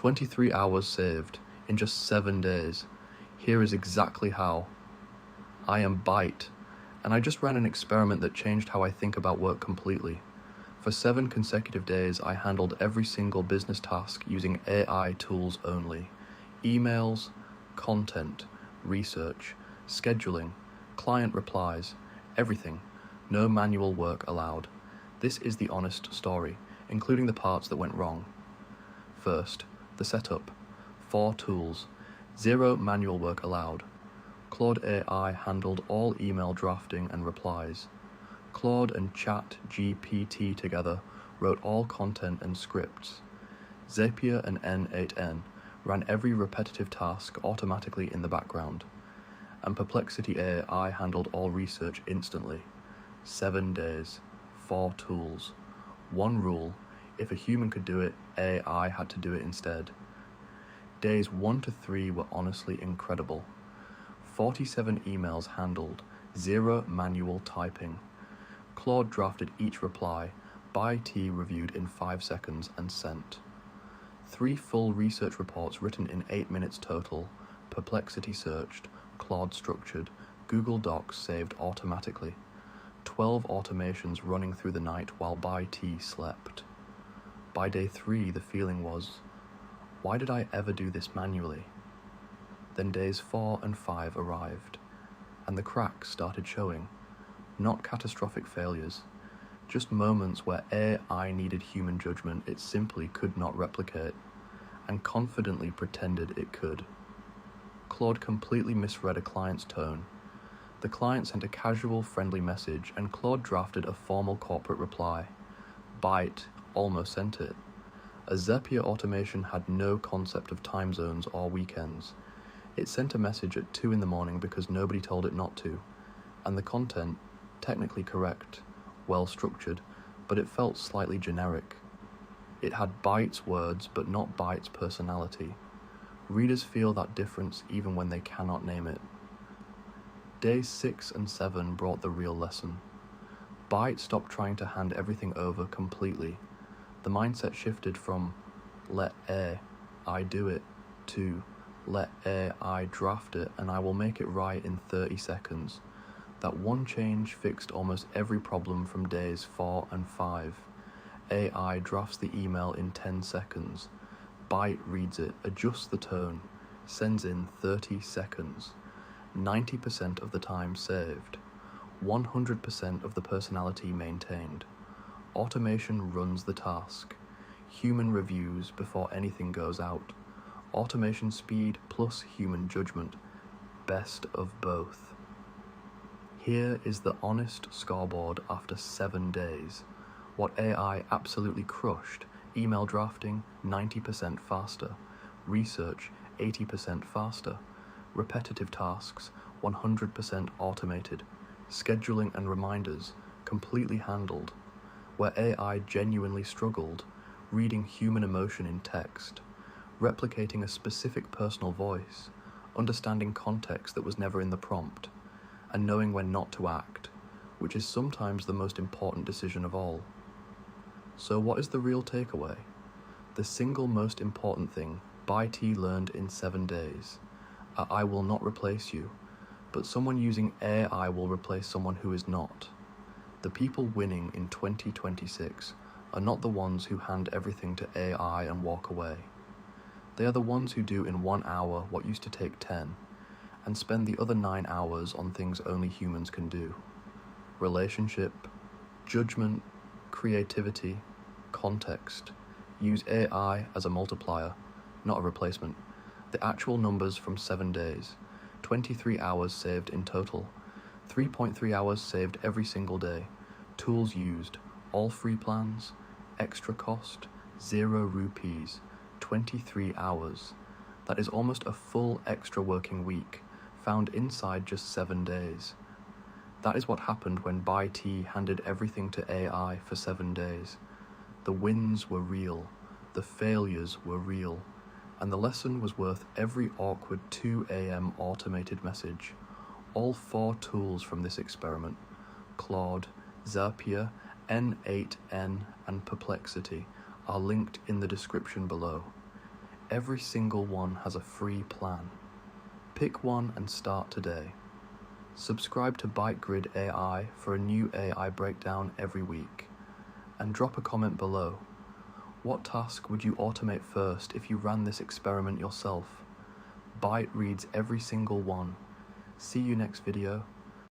23 hours saved in just 7 days. Here is exactly how. I am Byte, and I just ran an experiment that changed how I think about work completely. For 7 consecutive days, I handled every single business task using AI tools only. Emails, content, research, scheduling, client replies, everything. No manual work allowed. This is the honest story, including the parts that went wrong. First, the setup. 4 tools. 0 manual work allowed. Claude AI handled all email drafting and replies. Claude and ChatGPT together wrote all content and scripts. Zapier and N8N ran every repetitive task automatically in the background. And Perplexity AI handled all research instantly. 7 days, 4 tools. 1 rule: if a human could do it, AI had to do it instead. Days 1 to 3 were honestly incredible. 47 emails handled, 0 manual typing. Claude drafted each reply, ByteGrid reviewed in 5 seconds and sent. 3 full research reports written in 8 minutes total, Perplexity searched, Claude structured, Google Docs saved automatically. 12 automations running through the night while ByteGrid slept. By day 3, the feeling was, why did I ever do this manually? Then days 4 and 5 arrived, and the cracks started showing. Not catastrophic failures, just moments where AI needed human judgment it simply could not replicate, and confidently pretended it could. Claude completely misread a client's tone. The client sent a casual, friendly message, and Claude drafted a formal corporate reply. Byte almost sent it. A Zapier automation had no concept of time zones or weekends. It sent a message at 2 in the morning because nobody told it not to, and the content, technically correct, well structured, but it felt slightly generic. It had Byte's words but not Byte's personality. Readers feel that difference even when they cannot name it. Days 6 and 7 brought the real lesson. Byte stopped trying to hand everything over completely. The mindset shifted from let AI do it to let AI draft it and I will make it right in 30 seconds. That one change fixed almost every problem from days 4 and 5. AI drafts the email in 10 seconds. Byte reads it, adjusts the tone, sends in 30 seconds. 90% of the time saved. 100% of the personality maintained. Automation runs the task. Human reviews before anything goes out. Automation speed plus human judgment. Best of both. Here is the honest scoreboard after 7 days. What AI absolutely crushed: email drafting 90% faster, research 80% faster, repetitive tasks 100% automated, scheduling and reminders completely handled. Where AI genuinely struggled, reading human emotion in text, replicating a specific personal voice, understanding context that was never in the prompt, and knowing when not to act, which is sometimes the most important decision of all. So what is the real takeaway? The single most important thing ByteGrid learned in 7 days. I will not replace you, but someone using AI will replace someone who is not. The people winning in 2026 are not the ones who hand everything to AI and walk away. They are the ones who do in 1 hour what used to take 10, and spend the other 9 hours on things only humans can do. Relationship, judgment, creativity, context. Use AI as a multiplier, not a replacement. The actual numbers from 7 days. 23 hours saved in total. 3.3 hours saved every single day. Tools used, all free plans, extra cost, 0 rupees, 23 hours. That is almost a full extra working week, found inside just 7 days. That is what happened when ByteGrid handed everything to AI for 7 days. The wins were real, the failures were real, and the lesson was worth every awkward 2 a.m. automated message. All 4 tools from this experiment, Claude, Zapier, N8N, and Perplexity, are linked in the description below. Every single one has a free plan. Pick one and start today. Subscribe to ByteGrid AI for a new AI breakdown every week. And drop a comment below. What task would you automate first if you ran this experiment yourself? Byte reads every single one. See you next video.